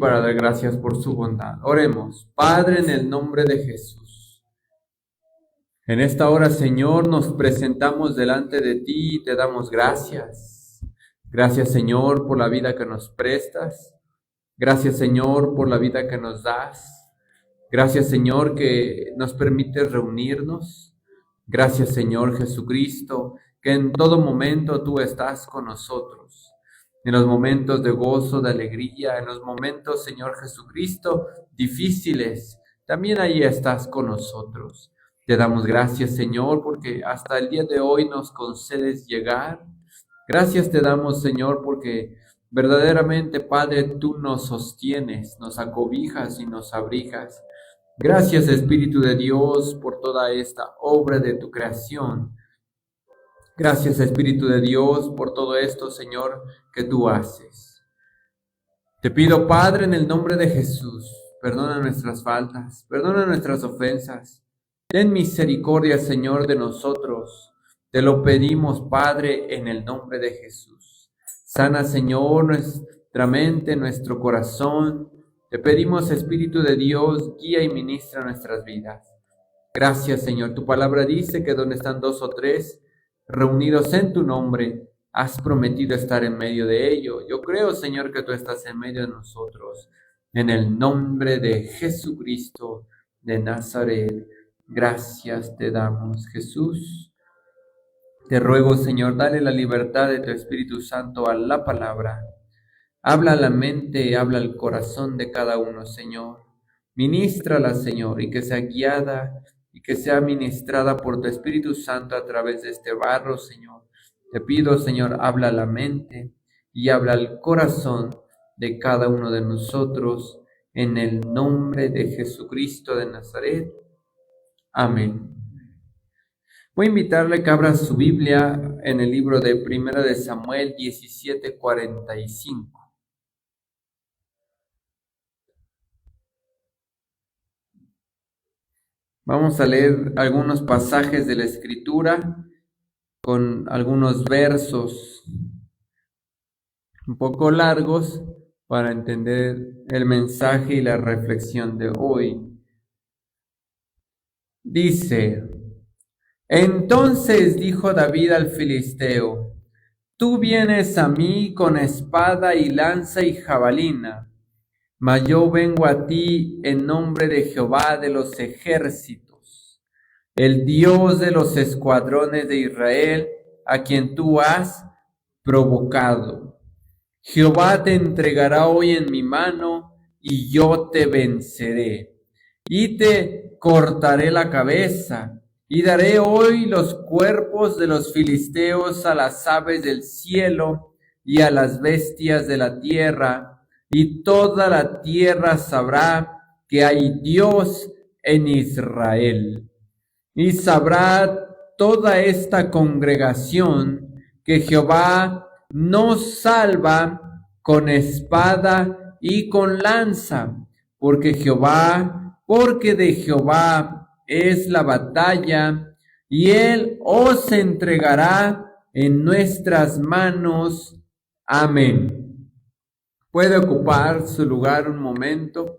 para dar gracias por su bondad. Oremos. Padre, en el nombre de Jesús. En esta hora, Señor, nos presentamos delante de ti y te damos gracias. Gracias, Señor, por la vida que nos prestas. Gracias, Señor, por la vida que nos das. Gracias, Señor, que nos permites reunirnos. Gracias, Señor Jesucristo, que en todo momento tú estás con nosotros. En los momentos de gozo, de alegría, en los momentos, Señor Jesucristo, difíciles, también ahí estás con nosotros. Te damos gracias, Señor, porque hasta el día de hoy nos concedes llegar. Gracias te damos, Señor, porque verdaderamente, Padre, tú nos sostienes, nos acobijas y nos abrigas. Gracias, Espíritu de Dios, por toda esta obra de tu creación. Gracias, Espíritu de Dios, por todo esto, Señor, que tú haces. Te pido, Padre, en el nombre de Jesús, perdona nuestras faltas, perdona nuestras ofensas. Ten misericordia, Señor, de nosotros. Te lo pedimos, Padre, en el nombre de Jesús. Sana, Señor, nuestra mente, nuestro corazón. Te pedimos, Espíritu de Dios, guía y ministra nuestras vidas. Gracias, Señor. Tu palabra dice que donde están 2 o 3 reunidos en tu nombre, has prometido estar en medio de ello. Yo creo, Señor, que tú estás en medio de nosotros. En el nombre de Jesucristo de Nazaret, gracias te damos, Jesús. Te ruego, Señor, dale la libertad de tu Espíritu Santo a la palabra. Habla a la mente, habla al corazón de cada uno, Señor. Ministrala, Señor, y que sea guiada y que sea ministrada por tu Espíritu Santo a través de este barro, Señor. Te pido, Señor, habla a la mente y habla al corazón de cada uno de nosotros, en el nombre de Jesucristo de Nazaret. Amén. Voy a invitarle a que abra su Biblia en el libro de 1 de Samuel 17:45. Vamos a leer algunos pasajes de la Escritura con algunos versos un poco largos para entender el mensaje y la reflexión de hoy. Dice: Entonces dijo David al filisteo: Tú vienes a mí con espada y lanza y jabalina, mas yo vengo a ti en nombre de Jehová de los ejércitos, el Dios de los escuadrones de Israel, a quien tú has provocado. Jehová te entregará hoy en mi mano, y yo te venceré, y te cortaré la cabeza, y daré hoy los cuerpos de los filisteos a las aves del cielo y a las bestias de la tierra, y toda la tierra sabrá que hay Dios en Israel. Y sabrá toda esta congregación que Jehová nos salva con espada y con lanza, porque de Jehová es la batalla, y él os entregará en nuestras manos. Amén. Puede ocupar su lugar un momento.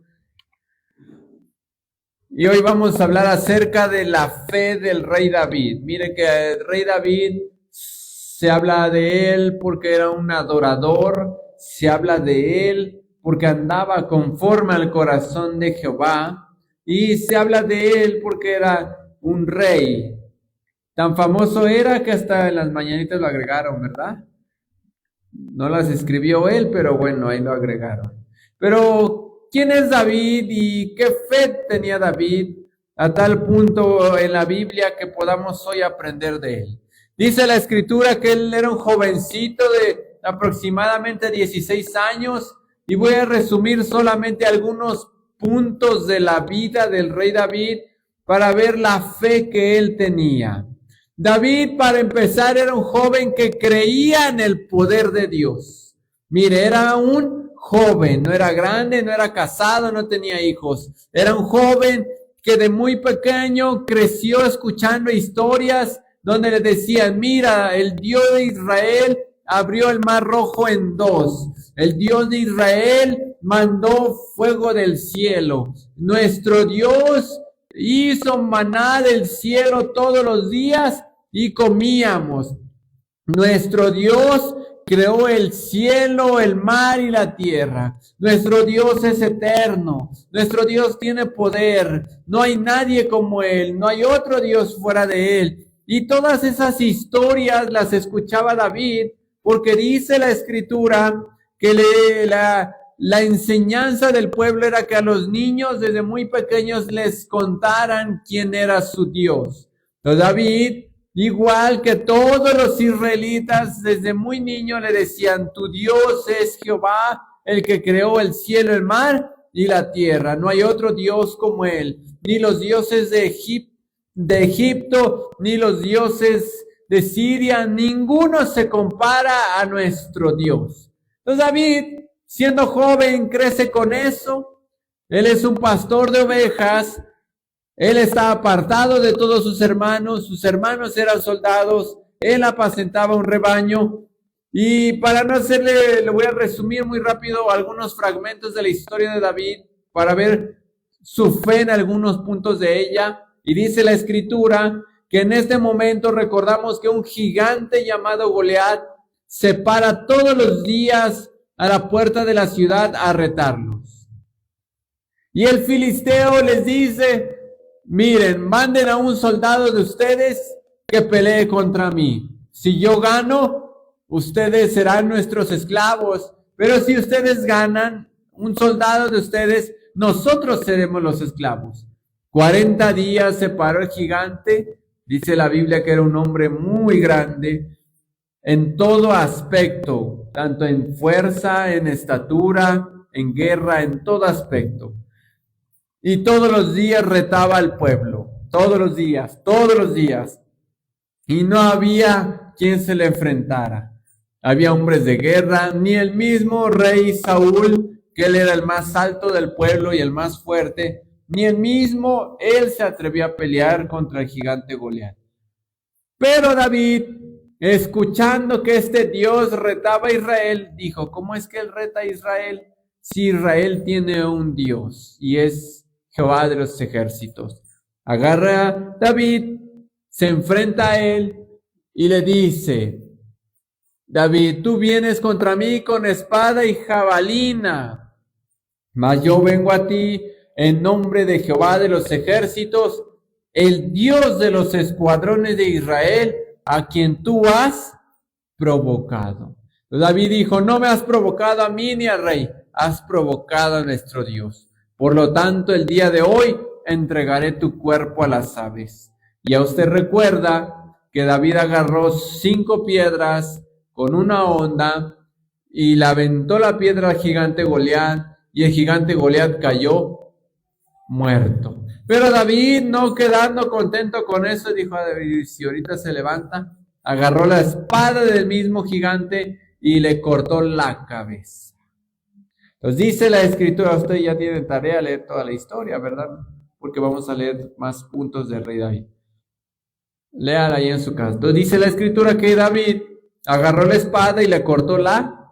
Y hoy vamos a hablar acerca de la fe del rey David. Mire que el rey David se habla de él porque era un adorador, se habla de él porque andaba conforme al corazón de Jehová, y se habla de él porque era un rey. Tan famoso era que hasta en las mañanitas lo agregaron, ¿verdad? No las escribió él, pero bueno, ahí lo agregaron. Pero, ¿quién es David y qué fe tenía David a tal punto en la Biblia que podamos hoy aprender de él? Dice la Escritura que él era un jovencito de aproximadamente 16 años, y voy a resumir solamente algunos puntos de la vida del rey David para ver la fe que él tenía. David, para empezar, era un joven que creía en el poder de Dios. Mire, era un joven, no era grande, no era casado, no tenía hijos. Era un joven que de muy pequeño creció escuchando historias donde le decían: mira, el Dios de Israel abrió el mar rojo en 2. El Dios de Israel mandó fuego del cielo. Nuestro Dios hizo maná del cielo todos los días y comíamos. Nuestro Dios creó el cielo, el mar y la tierra. Nuestro Dios es eterno. Nuestro Dios tiene poder. No hay nadie como Él. No hay otro Dios fuera de Él. Y todas esas historias las escuchaba David, porque dice la Escritura que la enseñanza del pueblo era que a los niños desde muy pequeños les contaran quién era su Dios. Entonces David, igual que todos los israelitas, desde muy niño le decían: tu Dios es Jehová, el que creó el cielo, el mar y la tierra. No hay otro Dios como Él, ni los dioses de Egipto, ni los dioses de Siria, ninguno se compara a nuestro Dios. Entonces David, siendo joven, crece con eso. Él es un pastor de ovejas. Él está apartado de todos sus hermanos eran soldados, él apacentaba un rebaño. Y para no hacerle, le voy a resumir muy rápido algunos fragmentos de la historia de David para ver su fe en algunos puntos de ella. Y dice la Escritura que en este momento recordamos que un gigante llamado Goliat se para todos los días a la puerta de la ciudad a retarlos. Y el filisteo les dice: miren, manden a un soldado de ustedes que pelee contra mí. Si yo gano, ustedes serán nuestros esclavos. Pero si ustedes ganan, un soldado de ustedes, nosotros seremos los esclavos. 40 días se paró el gigante. Dice la Biblia que era un hombre muy grande en todo aspecto, tanto en fuerza, en estatura, en guerra, en todo aspecto. Y todos los días retaba al pueblo, todos los días. Y no había quien se le enfrentara. Había hombres de guerra, ni el mismo rey Saúl, que él era el más alto del pueblo y el más fuerte, ni el mismo él se atrevió a pelear contra el gigante Goliat. Pero David, escuchando que este Dios retaba a Israel, dijo: ¿cómo es que él reta a Israel si Israel tiene un Dios y es Jehová de los ejércitos? Agarra a David, se enfrenta a él y le dice: David, tú vienes contra mí con espada y jabalina, mas yo vengo a ti en nombre de Jehová de los ejércitos, el Dios de los escuadrones de Israel, a quien tú has provocado. David dijo: no me has provocado a mí ni al rey, has provocado a nuestro Dios. Por lo tanto, el día de hoy entregaré tu cuerpo a las aves. Y a usted recuerda que David agarró 5 piedras con una honda y le aventó la piedra al gigante Goliat, y el gigante Goliat cayó muerto. Pero David, no quedando contento con eso, dijo a David: si ahorita se levanta, agarró la espada del mismo gigante y le cortó la cabeza. Entonces dice la Escritura, usted ya tiene tarea de leer toda la historia, ¿verdad? Porque vamos a leer más puntos del rey David. Léala ahí en su casa. Entonces dice la Escritura que David agarró la espada y le cortó la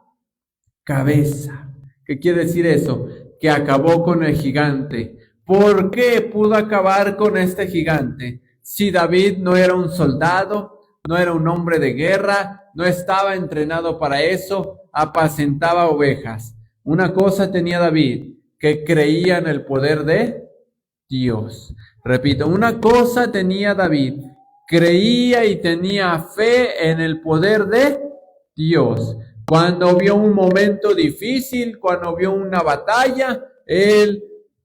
cabeza. ¿Qué quiere decir eso? Que acabó con el gigante. ¿Por qué pudo acabar con este gigante? Si David no era un soldado, no era un hombre de guerra, no estaba entrenado para eso, apacentaba ovejas. Una cosa tenía David, que creía en el poder de Dios. Repito, una cosa tenía David, creía y tenía fe en el poder de Dios. Cuando vio un momento difícil, cuando vio una batalla, él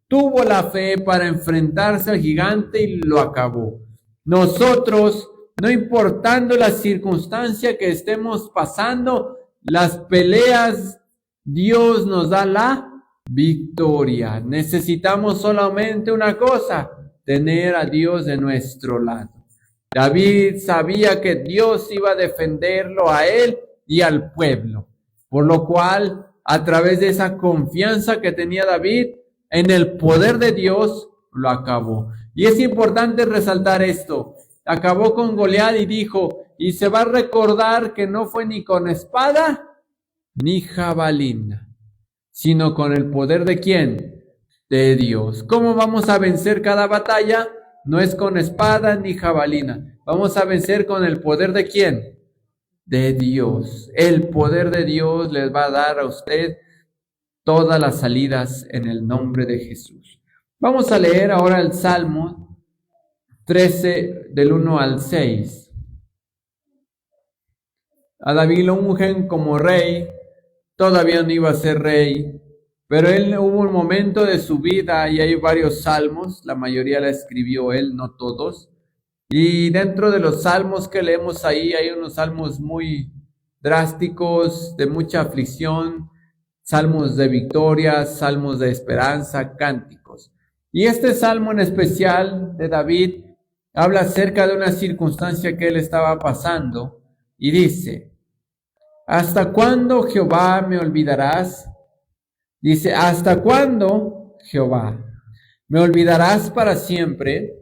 tuvo la fe para enfrentarse al gigante y lo acabó. Nosotros, no importando la circunstancia que estemos pasando, las peleas, Dios nos da la victoria. Necesitamos solamente una cosa: tener a Dios de nuestro lado. David sabía que Dios iba a defenderlo a él y al pueblo, por lo cual, a través de esa confianza que tenía David en el poder de Dios, lo acabó. Y es importante resaltar esto: acabó con Goliat y dijo, y se va a recordar que no fue ni con espada ni jabalina, sino con el poder ¿de quién? De Dios. ¿Cómo vamos a vencer cada batalla? No es con espada ni jabalina. Vamos a vencer con el poder ¿de quién? De Dios. El poder de Dios les va a dar a usted todas las salidas en el nombre de Jesús. Vamos a leer ahora el Salmo 13 del 1 al 6. A David lo ungen como rey, todavía no iba a ser rey, pero él hubo un momento de su vida y hay varios salmos, la mayoría la escribió él, no todos. Y dentro de los salmos que leemos ahí hay unos salmos muy drásticos, de mucha aflicción, salmos de victoria, salmos de esperanza, cánticos. Y este salmo en especial de David habla acerca de una circunstancia que él estaba pasando y dice: ¿hasta cuándo, Jehová, me olvidarás? Dice, ¿hasta cuándo, Jehová, me olvidarás para siempre?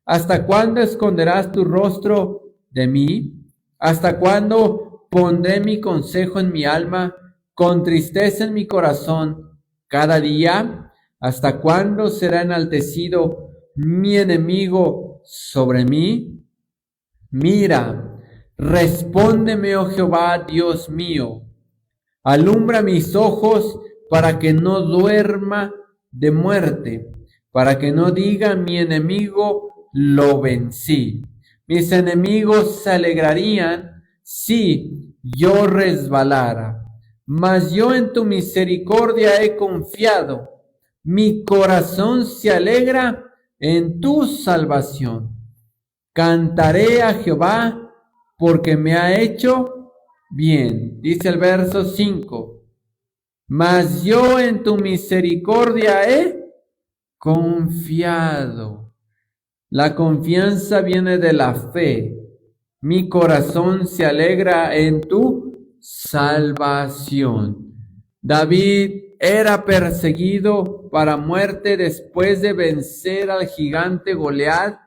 ¿Hasta cuándo esconderás tu rostro de mí? ¿Hasta cuándo pondré mi consejo en mi alma, con tristeza en mi corazón cada día? ¿Hasta cuándo será enaltecido mi enemigo sobre mí? Mira, respóndeme, oh Jehová, Dios mío. Alumbra mis ojos para que no duerma de muerte, para que no diga mi enemigo, lo vencí. Mis enemigos se alegrarían si yo resbalara, mas yo en tu misericordia he confiado. Mi corazón se alegra en tu salvación. Cantaré a Jehová porque me ha hecho bien. Dice el verso 5. Mas yo en tu misericordia he confiado. La confianza viene de la fe. Mi corazón se alegra en tu salvación. David era perseguido para muerte después de vencer al gigante Goliat.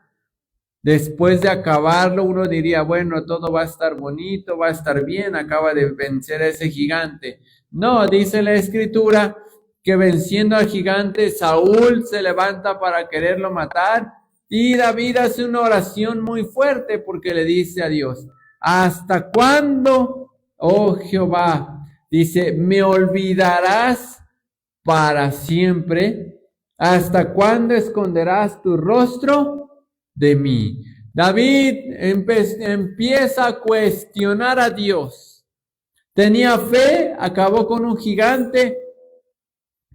Después de acabarlo, uno diría, bueno, todo va a estar bonito, va a estar bien, acaba de vencer a ese gigante. No, dice la Escritura que venciendo al gigante, Saúl se levanta para quererlo matar y David hace una oración muy fuerte porque le dice a Dios, ¿hasta cuándo, oh Jehová? Dice, ¿me olvidarás para siempre? ¿Hasta cuándo esconderás tu rostro de mí? David empieza a cuestionar a Dios. Tenía fe, acabó con un gigante,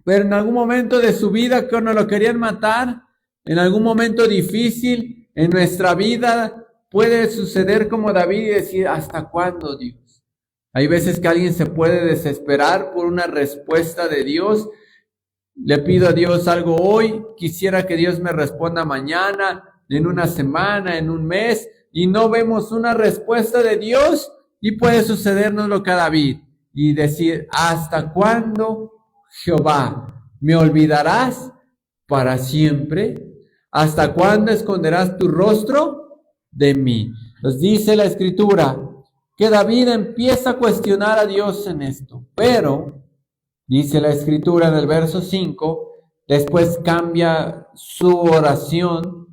pero en algún momento de su vida que no lo querían matar, en algún momento difícil en nuestra vida puede suceder como David y decir, ¿hasta cuándo, Dios? Hay veces que alguien se puede desesperar por una respuesta de Dios. Le pido a Dios algo hoy, quisiera que Dios me responda mañana, en una semana, en un mes, y no vemos una respuesta de Dios, y puede sucedernos lo que a David, y decir, ¿hasta cuándo, Jehová, me olvidarás para siempre? ¿Hasta cuándo esconderás tu rostro de mí? Nos dice la Escritura que David empieza a cuestionar a Dios en esto, pero dice la Escritura en el verso 5, después cambia su oración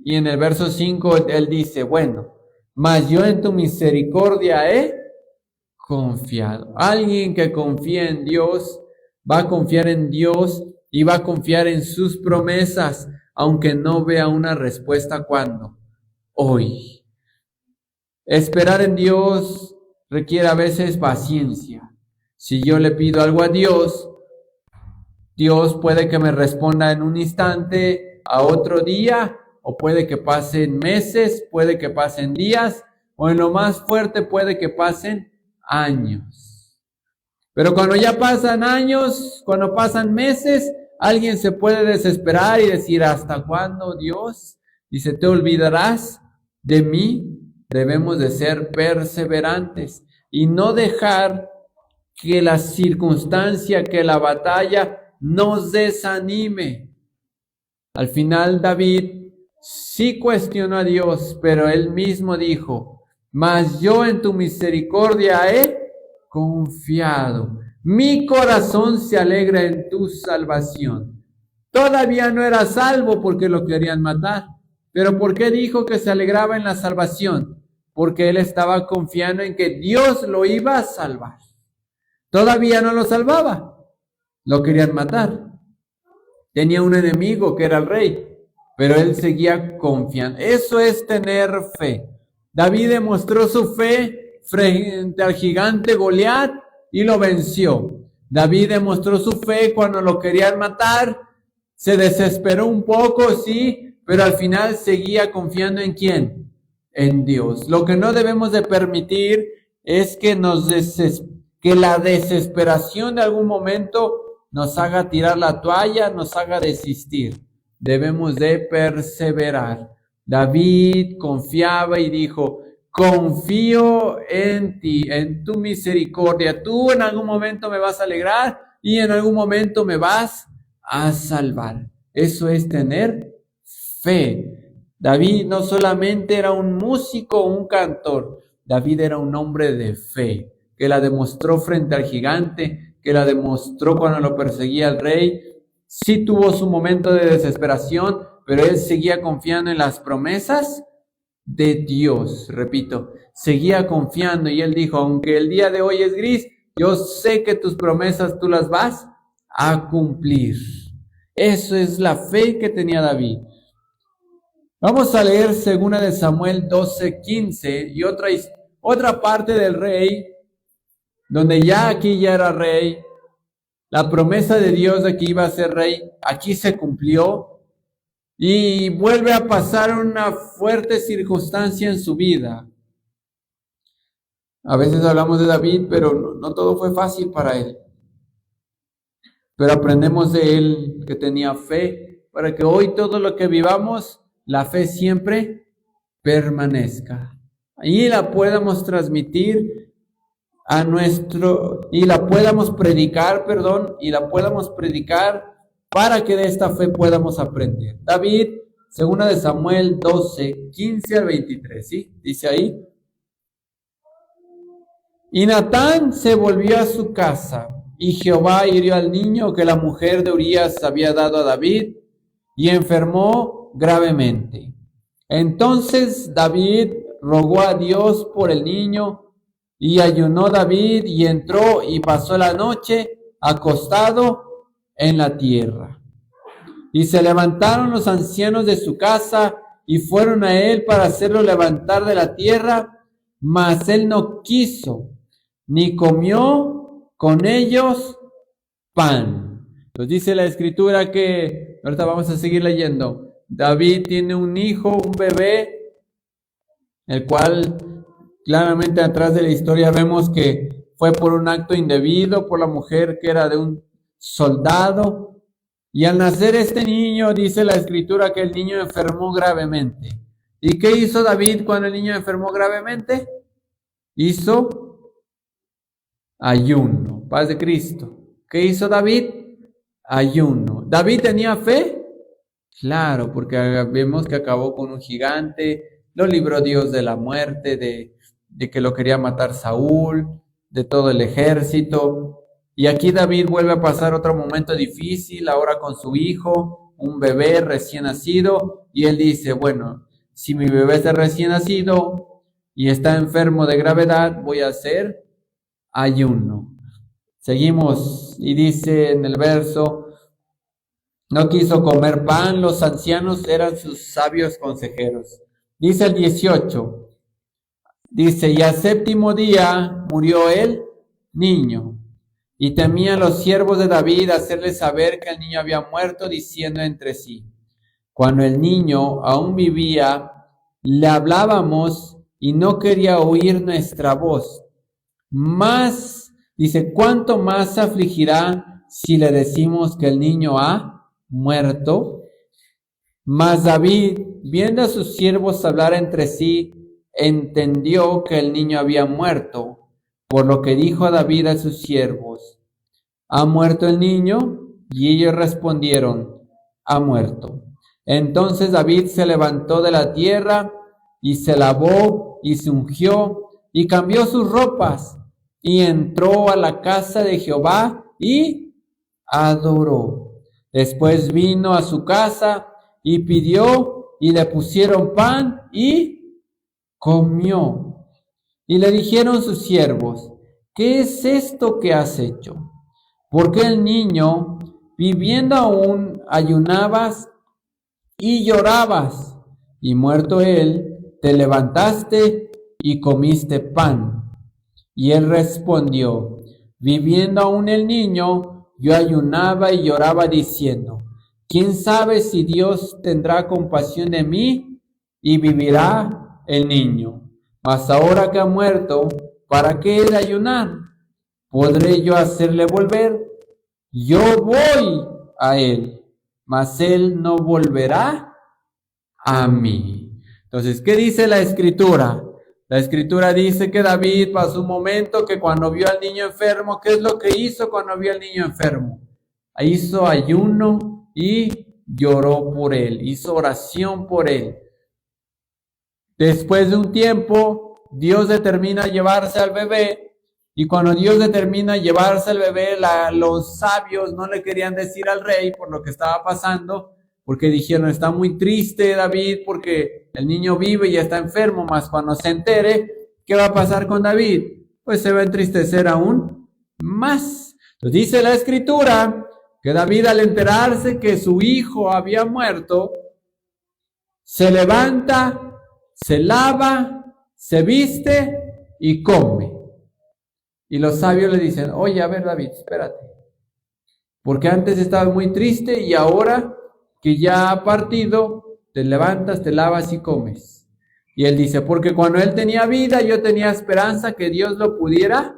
y en el verso 5 él dice, bueno, mas yo en tu misericordia he confiado. Alguien que confía en Dios va a confiar en Dios y va a confiar en sus promesas, aunque no vea una respuesta. ¿Cuándo? Hoy. Esperar en Dios requiere a veces paciencia. Si yo le pido algo a Dios, Dios puede que me responda en un instante, a otro día, o puede que pasen meses, puede que pasen días, o en lo más fuerte puede que pasen años. Pero cuando ya pasan años, cuando pasan meses, alguien se puede desesperar y decir, ¿hasta cuándo, Dios? Dice, ¿te olvidarás de mí? Debemos de ser perseverantes y no dejar que la circunstancia, que la batalla nos desanime. Al final David sí cuestionó a Dios, pero él mismo dijo, mas yo en tu misericordia he confiado. Mi corazón se alegra en tu salvación. Todavía no era salvo porque lo querían matar. Pero ¿por qué dijo que se alegraba en la salvación? Porque él estaba confiando en que Dios lo iba a salvar. Todavía no lo salvaba. Lo querían matar. Tenía un enemigo que era el rey, pero él seguía confiando. Eso es tener fe. David demostró su fe frente al gigante Goliat y lo venció. David demostró su fe cuando lo querían matar. Se desesperó un poco, sí, pero al final seguía confiando ¿en quién? En Dios. Lo que no debemos de permitir es que que la desesperación de algún momento nos haga tirar la toalla, nos haga desistir. Debemos de perseverar. David confiaba y dijo, confío en ti, en tu misericordia. Tú en algún momento me vas a alegrar y en algún momento me vas a salvar. Eso es tener fe. David no solamente era un músico o un cantor, David era un hombre de fe, que la demostró frente al gigante, que la demostró cuando lo perseguía el rey. Sí tuvo su momento de desesperación, pero él seguía confiando en las promesas de Dios. Repito, seguía confiando y él dijo, aunque el día de hoy es gris, yo sé que tus promesas tú las vas a cumplir. Eso es la fe que tenía David. Vamos a leer 2 Samuel 12:15 y otra parte del rey, donde aquí ya era rey. La promesa de Dios de que iba a ser rey, aquí se cumplió y vuelve a pasar una fuerte circunstancia en su vida. A veces hablamos de David, pero no todo fue fácil para él. Pero aprendemos de él que tenía fe, para que hoy todo lo que vivamos, la fe siempre permanezca. Y la podamos transmitir y la podamos predicar para que de esta fe podamos aprender. David, 2 Samuel 12:15 al 23, ¿sí? Dice ahí. Y Natán se volvió a su casa, y Jehová hirió al niño que la mujer de Urías había dado a David, y enfermó gravemente. Entonces David rogó a Dios por el niño, y ayunó David, y entró y pasó la noche acostado en la tierra. Y se levantaron los ancianos de su casa, y fueron a él para hacerlo levantar de la tierra, mas él no quiso, ni comió con ellos pan. Entonces dice la escritura que, ahorita vamos a seguir leyendo, David tiene un hijo, un bebé, el cual claramente atrás de la historia vemos que fue por un acto indebido, por la mujer que era de un soldado. Y al nacer este niño, dice la escritura que el niño enfermó gravemente. ¿Y qué hizo David cuando el niño enfermó gravemente? Hizo ayuno. Paz de Cristo. ¿Qué hizo David? Ayuno. ¿David tenía fe? Claro, porque vemos que acabó con un gigante, lo libró Dios de la muerte, de que lo quería matar Saúl, de todo el ejército. Y aquí David vuelve a pasar otro momento difícil, ahora con su hijo, un bebé recién nacido, y él dice, bueno, si mi bebé está recién nacido y está enfermo de gravedad, voy a hacer ayuno. Seguimos, y dice en el verso, no quiso comer pan, los ancianos eran sus sabios consejeros. Dice el 18, dice, y al séptimo día murió el niño. Y temían los siervos de David hacerle saber que el niño había muerto, diciendo entre sí, cuando el niño aún vivía, le hablábamos y no quería oír nuestra voz. Más, dice, ¿cuánto más se afligirá si le decimos que el niño ha muerto? Mas David, viendo a sus siervos hablar entre sí, entendió que el niño había muerto, por lo que dijo David a sus siervos, ¿ha muerto el niño? Y ellos respondieron, ha muerto. Entonces David se levantó de la tierra y se lavó y se ungió y cambió sus ropas y entró a la casa de Jehová y adoró. Después vino a su casa y pidió, y le pusieron pan y comió. Y le dijeron sus siervos: ¿qué es esto que has hecho? Porque el niño, viviendo aún, ayunabas y llorabas, y muerto él, te levantaste y comiste pan. Y él respondió: viviendo aún el niño, yo ayunaba y lloraba diciendo: ¿quién sabe si Dios tendrá compasión de mí y vivirá el niño? Mas ahora que ha muerto, ¿para qué he de ayunar? ¿Podré yo hacerle volver? Yo voy a él, mas él no volverá a mí. Entonces, ¿qué dice la Escritura? La Escritura dice que David pasó un momento que cuando vio al niño enfermo, ¿qué es lo que hizo cuando vio al niño enfermo? Hizo ayuno y lloró por él, hizo oración por él. Después de un tiempo, Dios determina llevarse al bebé, y cuando Dios determina llevarse al bebé, los sabios no le querían decir al rey por lo que estaba pasando, porque dijeron: está muy triste David porque el niño vive y está enfermo, mas cuando se entere, ¿qué va a pasar con David? Pues se va a entristecer aún más. Entonces dice la Escritura que David, al enterarse que su hijo había muerto, se levanta, se lava, se viste y come. Y los sabios le dicen: oye, a ver David, espérate, porque antes estabas muy triste y ahora que ya ha partido, te levantas, te lavas y comes. Y él dice: porque cuando él tenía vida, yo tenía esperanza que Dios lo pudiera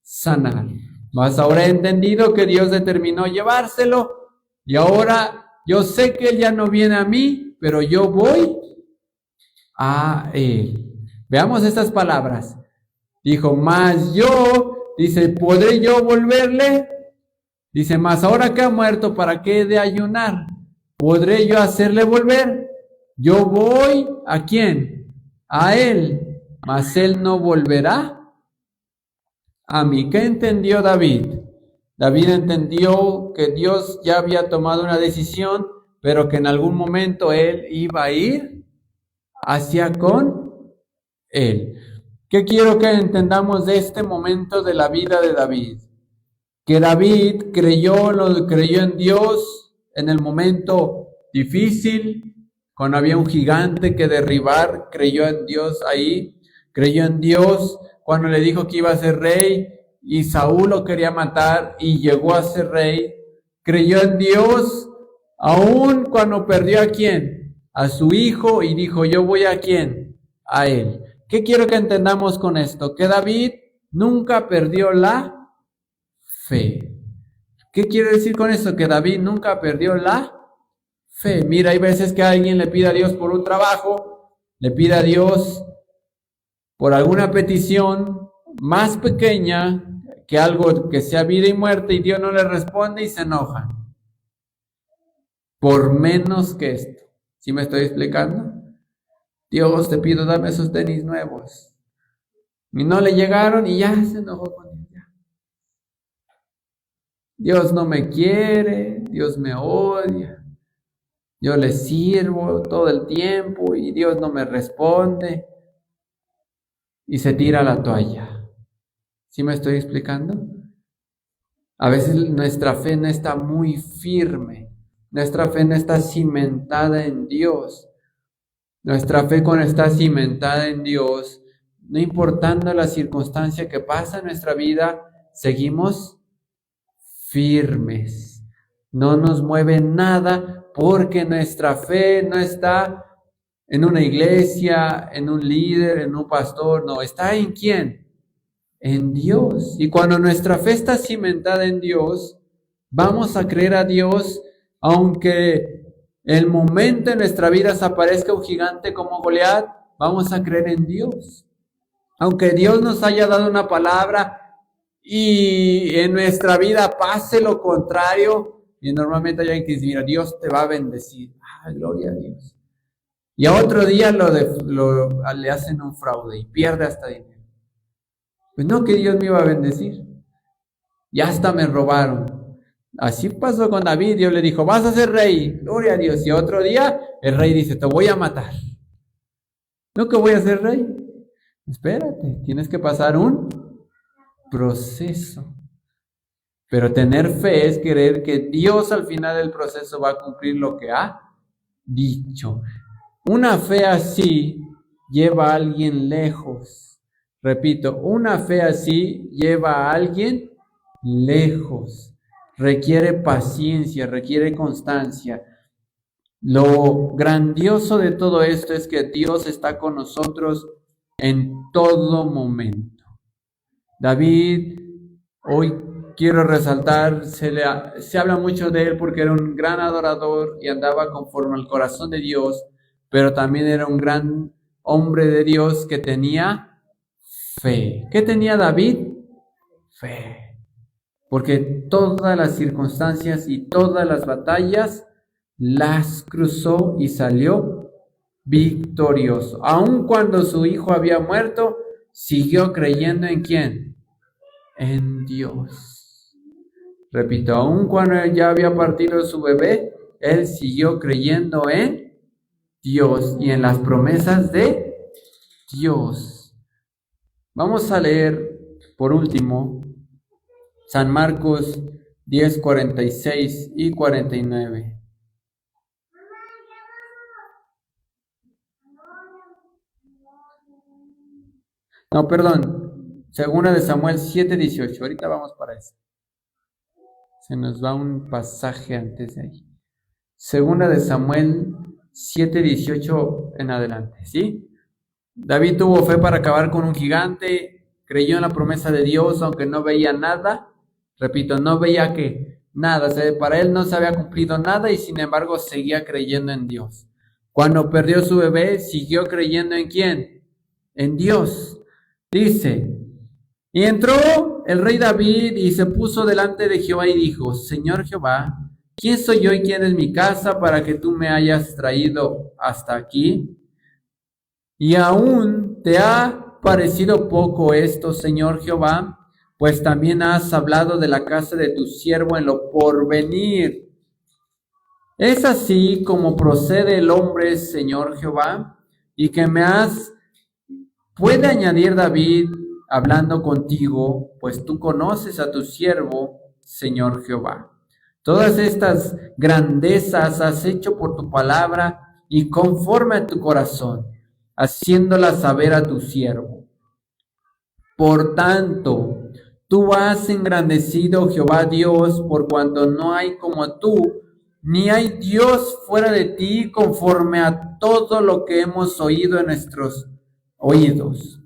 sanar. Mas ahora he entendido que Dios determinó llevárselo, y ahora yo sé que él ya no viene a mí, pero yo voy a él. Veamos estas palabras. Dijo: mas yo, dice, ¿podré yo volverle? Dice: mas ahora que ha muerto, ¿para qué he de ayunar? ¿Podré yo hacerle volver? Yo voy, ¿a quién? A él, mas él no volverá a mí. ¿Qué entendió David? David entendió que Dios ya había tomado una decisión, pero que en algún momento él iba a ir hacia con él. ¿Qué quiero que entendamos de este momento de la vida de David? Que David creyó en Dios en el momento difícil, cuando había un gigante que derribar, creyó en Dios ahí, creyó en Dios cuando le dijo que iba a ser rey y Saúl lo quería matar y llegó a ser rey, creyó en Dios aún cuando perdió ¿a quién? A su hijo, y dijo: yo voy ¿a quién? A él. ¿Qué quiero que entendamos con esto? Que David nunca perdió la fe. ¿Qué quiere decir con esto? Que David nunca perdió la fe. Mira, hay veces que alguien le pide a Dios por un trabajo, le pide a Dios por alguna petición más pequeña que algo que sea vida y muerte, y Dios no le responde y se enoja. Por menos que esto. ¿Sí me estoy explicando? Dios, te pido, dame esos tenis nuevos. Y no le llegaron y ya se enojó con ella. Dios no me quiere, Dios me odia. Yo le sirvo todo el tiempo y Dios no me responde. Y se tira la toalla. ¿Sí me estoy explicando? A veces nuestra fe no está muy firme. Nuestra fe no está cimentada en Dios. Nuestra fe, cuando está cimentada en Dios, no importando la circunstancia que pasa en nuestra vida, seguimos firmes. No nos mueve nada porque nuestra fe no está en una iglesia, en un líder, en un pastor. No, ¿está en quién? En Dios. Y cuando nuestra fe está cimentada en Dios, vamos a creer a Dios, aunque el momento en nuestra vida se aparezca un gigante como Goliat, vamos a creer en Dios. Aunque Dios nos haya dado una palabra y en nuestra vida pase lo contrario, y normalmente hay alguien que dice: mira, Dios te va a bendecir. Gloria a Dios. Y a otro día le hacen un fraude y pierde hasta dinero. Pues no que Dios me iba a bendecir. Ya hasta me robaron. Así pasó con David. Dios le dijo, vas a ser rey. Gloria a Dios. Y otro día el rey dice, te voy a matar. No que voy a ser rey. Espérate, tienes que pasar un proceso. Pero tener fe es creer que Dios al final del proceso va a cumplir lo que ha dicho. Una fe así lleva a alguien lejos. Repito, una fe así lleva a alguien lejos. Requiere paciencia, requiere constancia. Lo grandioso de todo esto es que Dios está con nosotros en todo momento. David, hoy quiero resaltar, se habla mucho de él porque era un gran adorador y andaba conforme al corazón de Dios, pero también era un gran hombre de Dios que tenía fe. ¿Qué tenía David? Fe. Porque todas las circunstancias y todas las batallas las cruzó y salió victorioso. Aun cuando su hijo había muerto, siguió creyendo ¿en quién? En Dios. Repito, aun cuando ya había partido su bebé, él siguió creyendo en Dios y en las promesas de Dios. Vamos a leer, por último, San Marcos 10, 46 y 49. No, perdón. Segunda de Samuel 7, 18. Ahorita vamos para eso. Se nos va un pasaje antes de ahí. Segunda de Samuel 7, 18 en adelante, ¿sí? David tuvo fe para acabar con un gigante, creyó en la promesa de Dios, aunque no veía nada. Repito, no veía que nada, o sea, para él no se había cumplido nada y sin embargo seguía creyendo en Dios. Cuando perdió su bebé, siguió creyendo ¿en quién? En Dios. Dice, y entró el rey David y se puso delante de Jehová y dijo, Señor Jehová, ¿quién soy yo y quién es mi casa para que tú me hayas traído hasta aquí? Y aún te ha parecido poco esto, Señor Jehová, pues también has hablado de la casa de tu siervo en lo porvenir. ¿Es así como procede el hombre, Señor Jehová? Y que me has... Puede añadir David, hablando contigo, pues tú conoces a tu siervo, Señor Jehová. Todas estas grandezas has hecho por tu palabra y conforme a tu corazón, haciéndolas saber a tu siervo. Por tanto, tú has engrandecido, Jehová Dios, por cuanto no hay como tú, ni hay Dios fuera de ti, conforme a todo lo que hemos oído en nuestros oídos.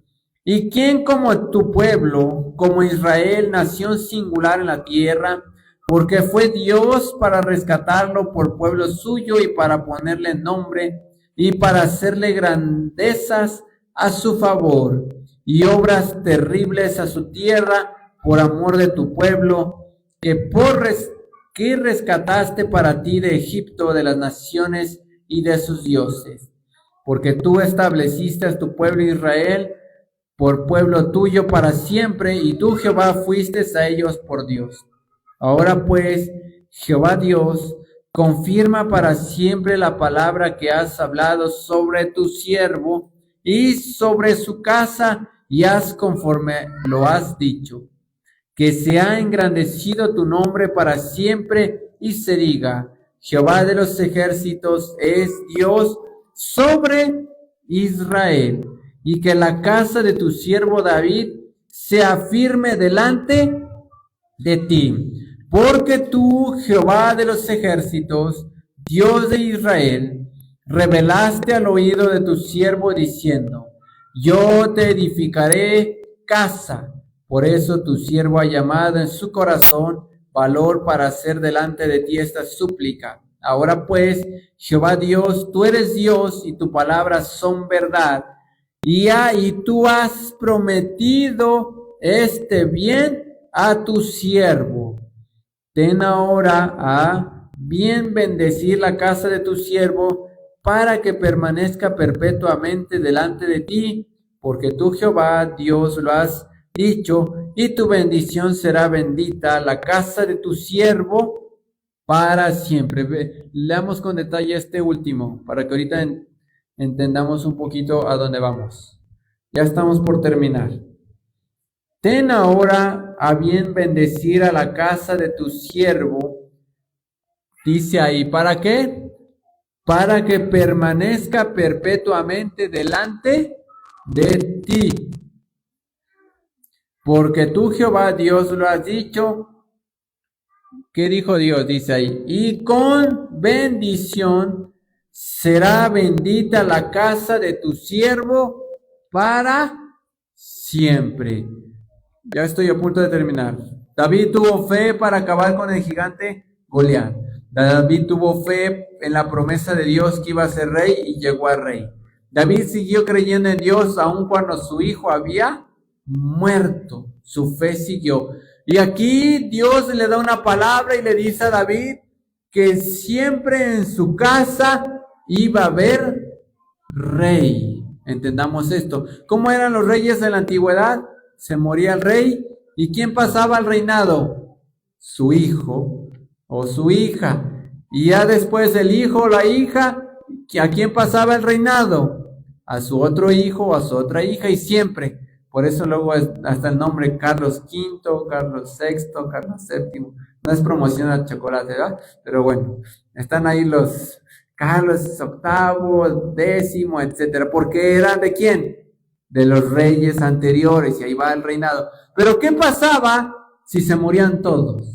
¿Y quién como tu pueblo, como Israel, nación singular en la tierra? Porque fue Dios para rescatarlo por pueblo suyo y para ponerle nombre y para hacerle grandezas a su favor y obras terribles a su tierra por amor de tu pueblo, que rescataste para ti de Egipto, de las naciones y de sus dioses. Porque tú estableciste a tu pueblo Israel por pueblo tuyo para siempre, y tú, Jehová, fuiste a ellos por Dios. Ahora pues, Jehová Dios, confirma para siempre la palabra que has hablado sobre tu siervo y sobre su casa, y haz conforme lo has dicho. Que se ha engrandecido tu nombre para siempre, y se diga, Jehová de los ejércitos es Dios sobre Israel, y que la casa de tu siervo David sea firme delante de ti. Porque tú, Jehová de los ejércitos, Dios de Israel, revelaste al oído de tu siervo diciendo, yo te edificaré casa. Por eso tu siervo ha llamado en su corazón valor para hacer delante de ti esta súplica. Ahora pues, Jehová Dios, tú eres Dios y tu palabra son verdad. Y tú has prometido este bien a tu siervo. Ten ahora a bien bendecir la casa de tu siervo para que permanezca perpetuamente delante de ti, porque tú, Jehová, Dios, lo has dicho, y tu bendición será bendita la casa de tu siervo para siempre. Leamos con detalle este último, para que ahorita entendamos un poquito a dónde vamos. Ya estamos por terminar. Ten ahora a bien bendecir a la casa de tu siervo. Dice ahí, ¿para qué? Para que permanezca perpetuamente delante de ti. Porque tú, Jehová, Dios, lo has dicho. ¿Qué dijo Dios? Dice ahí, y con bendición será bendita la casa de tu siervo para siempre. Ya estoy a punto de terminar. David tuvo fe para acabar con el gigante Goliat. David tuvo fe en la promesa de Dios que iba a ser rey y llegó a rey. David siguió creyendo en Dios aun cuando su hijo había muerto. Su fe siguió. Y aquí Dios le da una palabra y le dice a David que siempre en su casa iba a haber rey. Entendamos esto. ¿Cómo eran los reyes en la antigüedad? Se moría el rey. ¿Y quién pasaba al reinado? Su hijo o su hija. Y ya después el hijo o la hija, ¿a quién pasaba el reinado? A su otro hijo o a su otra hija, y siempre. Por eso luego hasta el nombre Carlos V, Carlos VI, Carlos VII. No es promoción al chocolate, ¿verdad? Pero bueno, están ahí los Carlos VIII, décimo, etcétera. ¿Porque eran de quién? De los reyes anteriores, y ahí va el reinado. Pero ¿qué pasaba si se morían todos?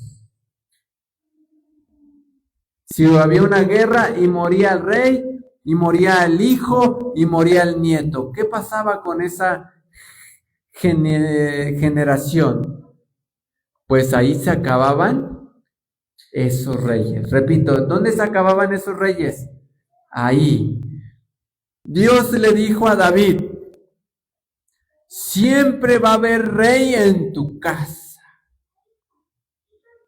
Si había una guerra y moría el rey, y moría el hijo, y moría el nieto, ¿qué pasaba con esa generación? Pues ahí se acababan esos reyes. Repito, ¿dónde se acababan esos reyes? Ahí. Dios le dijo a David, siempre va a haber rey en tu casa.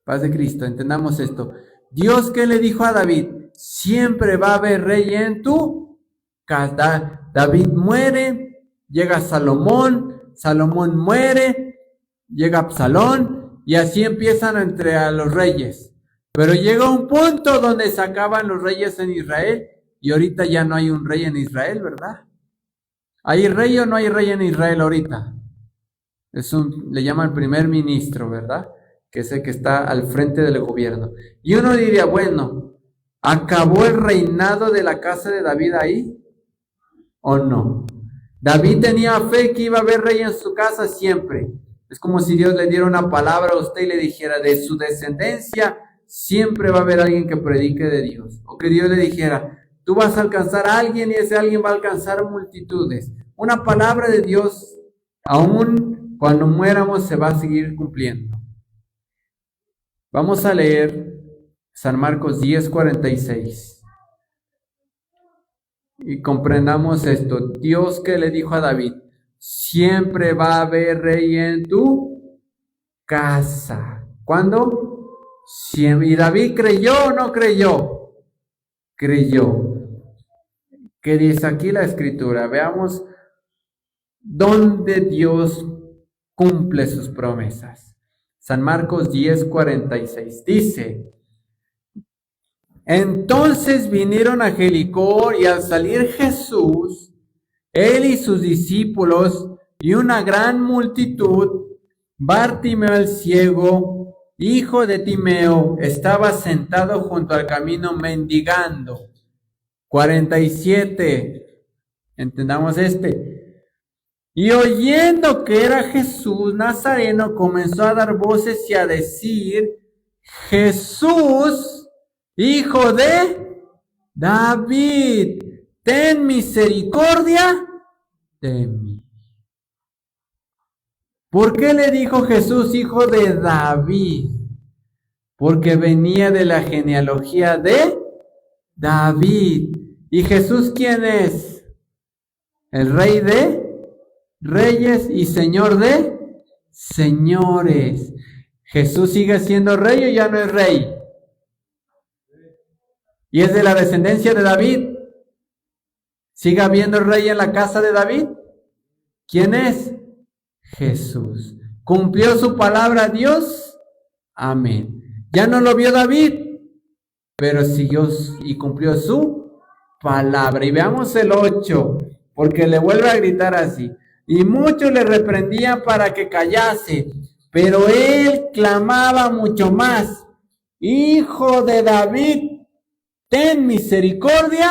Paz de Cristo, entendamos esto. Dios, ¿qué le dijo a David? Siempre va a haber rey en tu casa. David muere, llega Salomón, Salomón muere, llega Absalón, y así empiezan entre a los reyes. Pero llega un punto donde se acaban los reyes en Israel, y ahorita ya no hay un rey en Israel, ¿verdad? ¿Hay rey o no hay rey en Israel ahorita? Le llaman primer ministro, ¿verdad? Que es el que está al frente del gobierno. Y uno diría, bueno, ¿acabó el reinado de la casa de David ahí? ¿O no? David tenía fe que iba a haber rey en su casa siempre. Es como si Dios le diera una palabra a usted y le dijera, de su descendencia siempre va a haber alguien que predique de Dios. O que Dios le dijera, tú vas a alcanzar a alguien y ese alguien va a alcanzar multitudes. Una palabra de Dios, aún cuando muéramos, se va a seguir cumpliendo. Vamos a leer San Marcos 10:46. Y comprendamos esto. Dios que le dijo a David, siempre va a haber rey en tu casa. ¿Cuándo? Siempre. ¿Y David creyó o no creyó? Creyó. ¿Qué dice aquí la escritura? Veamos dónde Dios cumple sus promesas. San Marcos 10:46 dice, entonces vinieron a Jericó, y al salir Jesús, él y sus discípulos, y una gran multitud, Bartimeo el ciego, hijo de Timeo, estaba sentado junto al camino mendigando. 47, entendamos y oyendo que era Jesús Nazareno, comenzó a dar voces y a decir, Jesús, hijo de David, ten misericordia de mí. ¿Por qué le dijo Jesús, hijo de David? Porque venía de la genealogía de David. ¿Y Jesús quién es? El rey de reyes y señor de señores. ¿Jesús sigue siendo rey o ya no es rey? ¿Y es de la descendencia de David? ¿Sigue habiendo rey en la casa de David? ¿Quién es? Jesús. ¿Cumplió su palabra Dios? Amén. Ya no lo vio David, pero siguió y cumplió su palabra. Y veamos el 8, porque le vuelve a gritar así. Y muchos le reprendían para que callase, pero él clamaba mucho más: Hijo de David, ten misericordia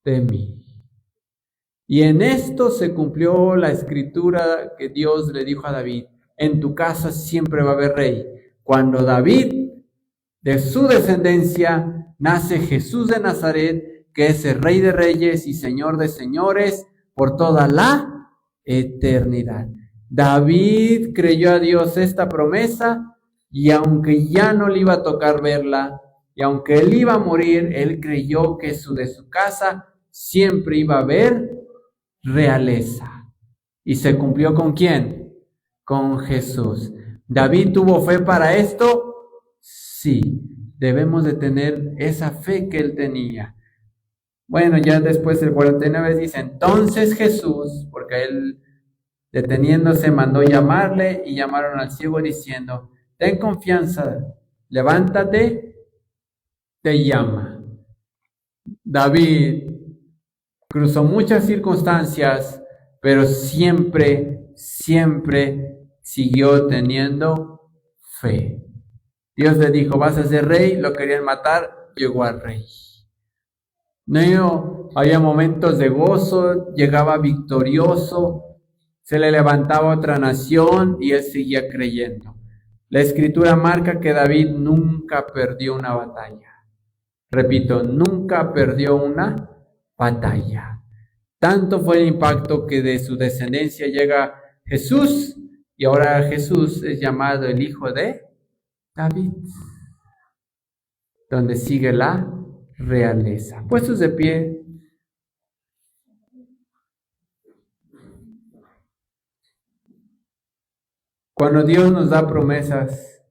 de mí. Y en esto se cumplió la escritura que Dios le dijo a David: en tu casa siempre va a haber rey. Cuando David, de su descendencia, nace Jesús de Nazaret, que es el Rey de Reyes y Señor de Señores por toda la eternidad. David creyó a Dios esta promesa, y aunque ya no le iba a tocar verla, y aunque él iba a morir, él creyó que de su casa siempre iba a haber realeza. ¿Y se cumplió con quién? Con Jesús. ¿David tuvo fe para esto? Sí, debemos de tener esa fe que él tenía. Bueno, ya después del 49 dice: entonces Jesús, porque él deteniéndose mandó llamarle, y llamaron al ciego diciendo: ten confianza, levántate, te llama. David cruzó muchas circunstancias, pero siempre siguió teniendo fe. Dios le dijo: vas a ser rey. Lo querían matar, llegó al rey. No, había momentos de gozo, llegaba victorioso, se le levantaba otra nación y él seguía creyendo. La escritura marca que David nunca perdió una batalla. Repito, nunca perdió una batalla. Tanto fue el impacto que de su descendencia llega Jesús, y ahora Jesús es llamado el Hijo de David, donde sigue la realeza. Puestos de pie. Cuando Dios nos da promesas,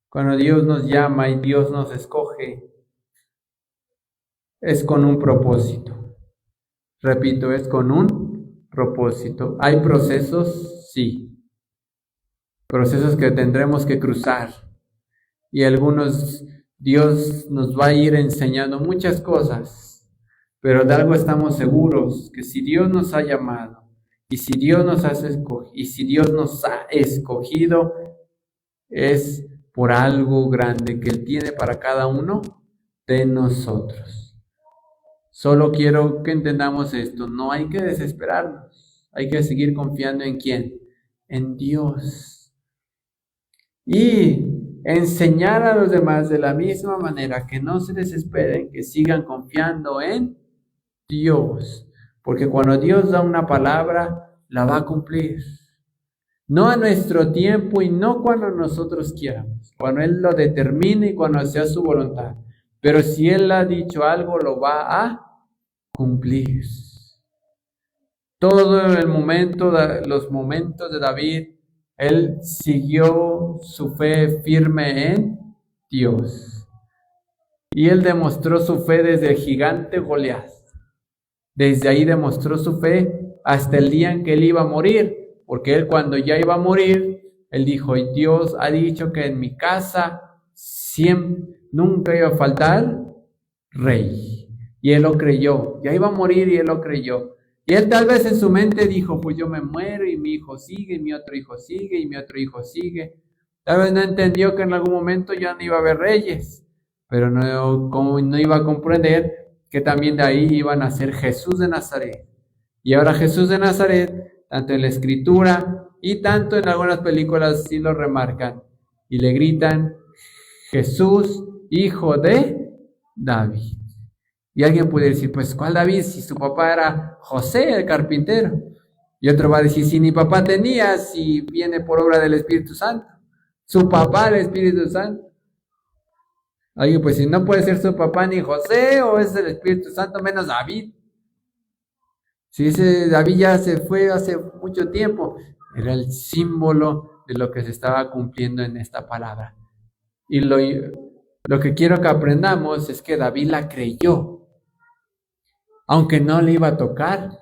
cuando Dios nos llama y Dios nos escoge, es con un propósito. Repito, es con un propósito. ¿Hay procesos? Sí. Procesos que tendremos que cruzar. Y algunos Dios nos va a ir enseñando muchas cosas. Pero de algo estamos seguros, que si Dios nos ha llamado, y si Dios nos ha escogido, es por algo grande que Él tiene para cada uno de nosotros. Solo quiero que entendamos esto: no hay que desesperarnos, hay que seguir confiando ¿en quién? En Dios. Y enseñar a los demás de la misma manera, que no se desesperen, que sigan confiando en Dios, porque cuando Dios da una palabra, la va a cumplir. No a nuestro tiempo y no cuando nosotros quieramos, cuando Él lo determine y cuando sea su voluntad. Pero si Él ha dicho algo, lo va a cumplir. Todo el momento, los momentos de David, él siguió su fe firme en Dios. Y él demostró su fe desde el gigante Goliat. Desde ahí demostró su fe hasta el día en que él iba a morir. Porque él, cuando ya iba a morir, él dijo: Dios ha dicho que en mi casa nunca iba a faltar rey. Y él lo creyó. Ya iba a morir y él lo creyó. Y él tal vez en su mente dijo: pues yo me muero y mi hijo sigue, y mi otro hijo sigue, y mi otro hijo sigue. Tal vez no entendió que en algún momento ya no iba a haber reyes, pero no iba a comprender que también de ahí iban a ser Jesús de Nazaret. Y ahora Jesús de Nazaret, tanto en la escritura y tanto en algunas películas sí lo remarcan, y le gritan: Jesús, hijo de David. Y alguien puede decir: pues ¿cuál David? Si su papá era José, el carpintero. Y otro va a decir: si mi papá tenía, si viene por obra del Espíritu Santo. Su papá, el Espíritu Santo. Alguien puede decir: no puede ser su papá ni José, o es el Espíritu Santo, menos David. Si ese David ya se fue hace mucho tiempo, era el símbolo de lo que se estaba cumpliendo en esta palabra. Y lo que quiero que aprendamos es que David la creyó. Aunque no le iba a tocar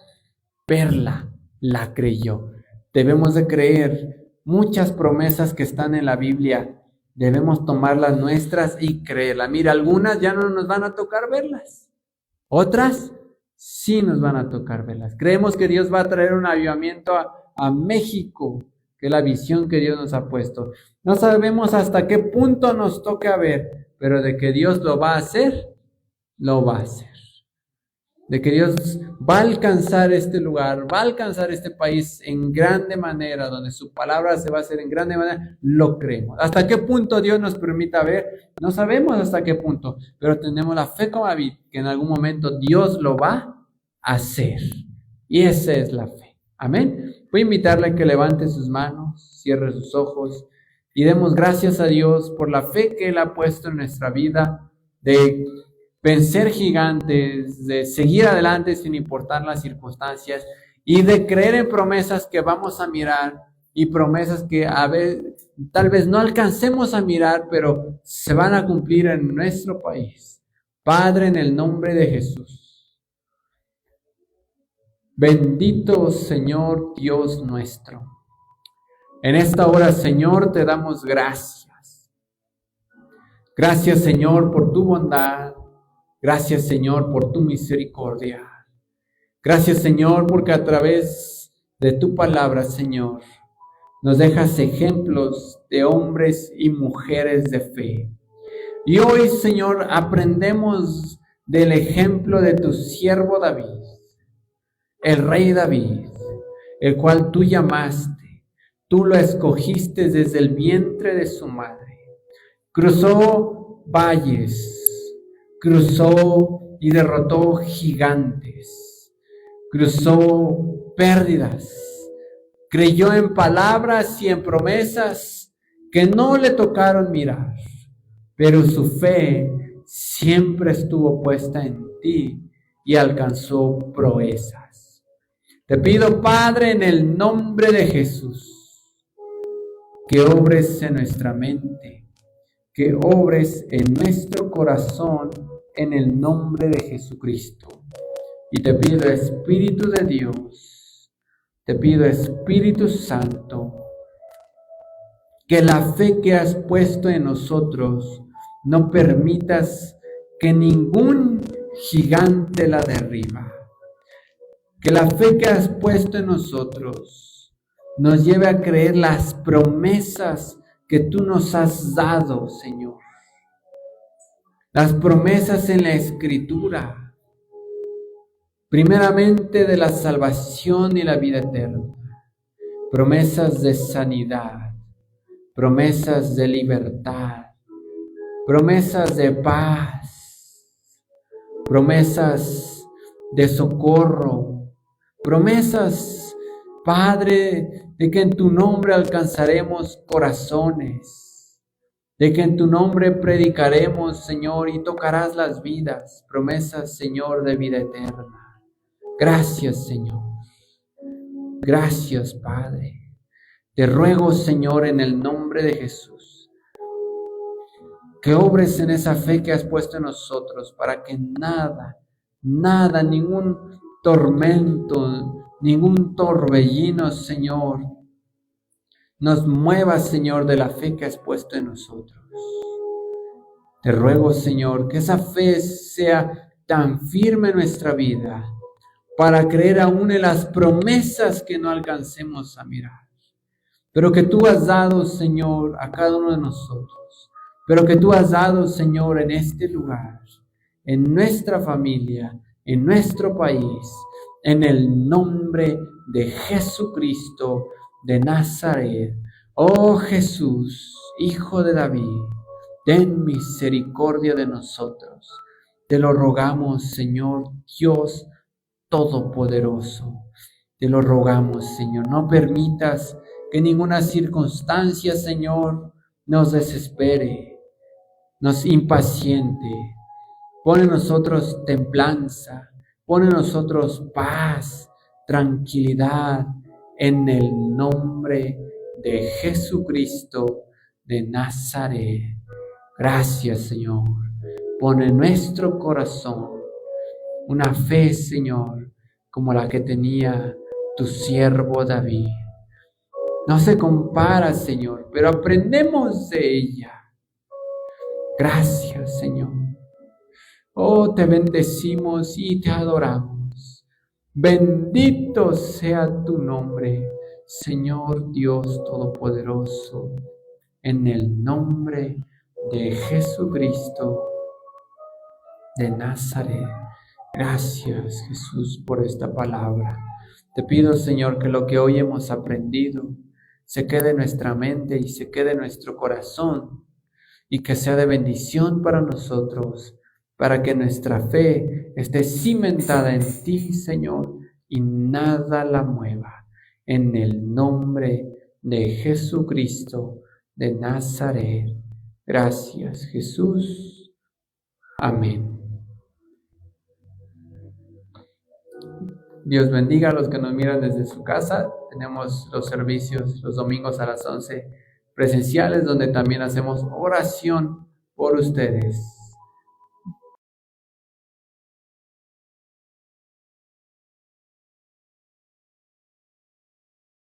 verla, la creyó. Debemos de creer muchas promesas que están en la Biblia. Debemos tomarlas nuestras y creerlas. Mira, algunas ya no nos van a tocar verlas. Otras sí nos van a tocar verlas. Creemos que Dios va a traer un avivamiento a México, que es la visión que Dios nos ha puesto. No sabemos hasta qué punto nos toca ver, pero de que Dios lo va a hacer, lo va a hacer. De que Dios va a alcanzar este lugar, va a alcanzar este país en grande manera, donde su palabra se va a hacer en grande manera, lo creemos. ¿Hasta qué punto Dios nos permita ver? No sabemos hasta qué punto, pero tenemos la fe como David, que en algún momento Dios lo va a hacer. Y esa es la fe. Amén. Voy a invitarle a que levante sus manos, cierre sus ojos y demos gracias a Dios por la fe que Él ha puesto en nuestra vida, de vencer gigantes, de seguir adelante sin importar las circunstancias y de creer en promesas que vamos a mirar y promesas que tal vez no alcancemos a mirar, pero se van a cumplir en nuestro país. Padre, en el nombre de Jesús, bendito Señor Dios nuestro. En esta hora, Señor, te damos gracias. Gracias, Señor, por tu bondad. Gracias, Señor, por tu misericordia. Gracias, Señor, porque a través de tu palabra, Señor, nos dejas ejemplos de hombres y mujeres de fe. Y hoy, Señor, aprendemos del ejemplo de tu siervo David, el rey David, el cual tú llamaste, tú lo escogiste desde el vientre de su madre. Cruzó valles, cruzó y derrotó gigantes, cruzó pérdidas, creyó en palabras y en promesas que no le tocaron mirar, pero su fe siempre estuvo puesta en ti y alcanzó proezas. Te pido, Padre, en el nombre de Jesús, que obres en nuestra mente, que obres en nuestro corazón en el nombre de Jesucristo. Y te pido, Espíritu de Dios, te pido, Espíritu Santo, que la fe que has puesto en nosotros no permitas que ningún gigante la derriba. Que la fe que has puesto en nosotros nos lleve a creer las promesas que tú nos has dado, Señor. Las promesas en la Escritura, primeramente de la salvación y la vida eterna, promesas de sanidad, promesas de libertad, promesas de paz, promesas de socorro, promesas, Padre, de que en tu nombre alcanzaremos corazones, de que en tu nombre predicaremos, Señor, y tocarás las vidas, promesas, Señor, de vida eterna. Gracias, Señor. Gracias, Padre. Te ruego, Señor, en el nombre de Jesús, que obres en esa fe que has puesto en nosotros para que nada, ningún tormento, ningún torbellino, Señor, nos mueva, Señor, de la fe que has puesto en nosotros. Te ruego, Señor, que esa fe sea tan firme en nuestra vida para creer aún en las promesas que no alcancemos a mirar, pero que tú has dado, Señor, a cada uno de nosotros, pero que tú has dado, Señor, en este lugar, en nuestra familia, en nuestro país, en el nombre de Jesucristo de Nazaret. Oh Jesús, Hijo de David, ten misericordia de nosotros. Te lo rogamos, Señor Dios Todopoderoso. Te lo rogamos, Señor. No permitas que ninguna circunstancia, Señor, nos desespere, nos impaciente. Pon en nosotros templanza, pon en nosotros paz, tranquilidad, en el nombre de Jesucristo de Nazaret. Gracias, Señor. Pon en nuestro corazón una fe, Señor, como la que tenía tu siervo David. No se compara, Señor, pero aprendemos de ella. Gracias, Señor. Oh, te bendecimos y te adoramos. Bendito sea tu nombre, Señor Dios Todopoderoso, en el nombre de Jesucristo de Nazaret. Gracias, Jesús, por esta palabra. Te pido, Señor, que lo que hoy hemos aprendido se quede en nuestra mente y se quede en nuestro corazón y que sea de bendición para nosotros, para que nuestra fe esté cimentada en ti, Señor, y nada la mueva. En el nombre de Jesucristo de Nazaret. Gracias, Jesús. Amén. Dios bendiga a los que nos miran desde su casa. Tenemos los servicios los domingos a las 11 presenciales, donde también hacemos oración por ustedes.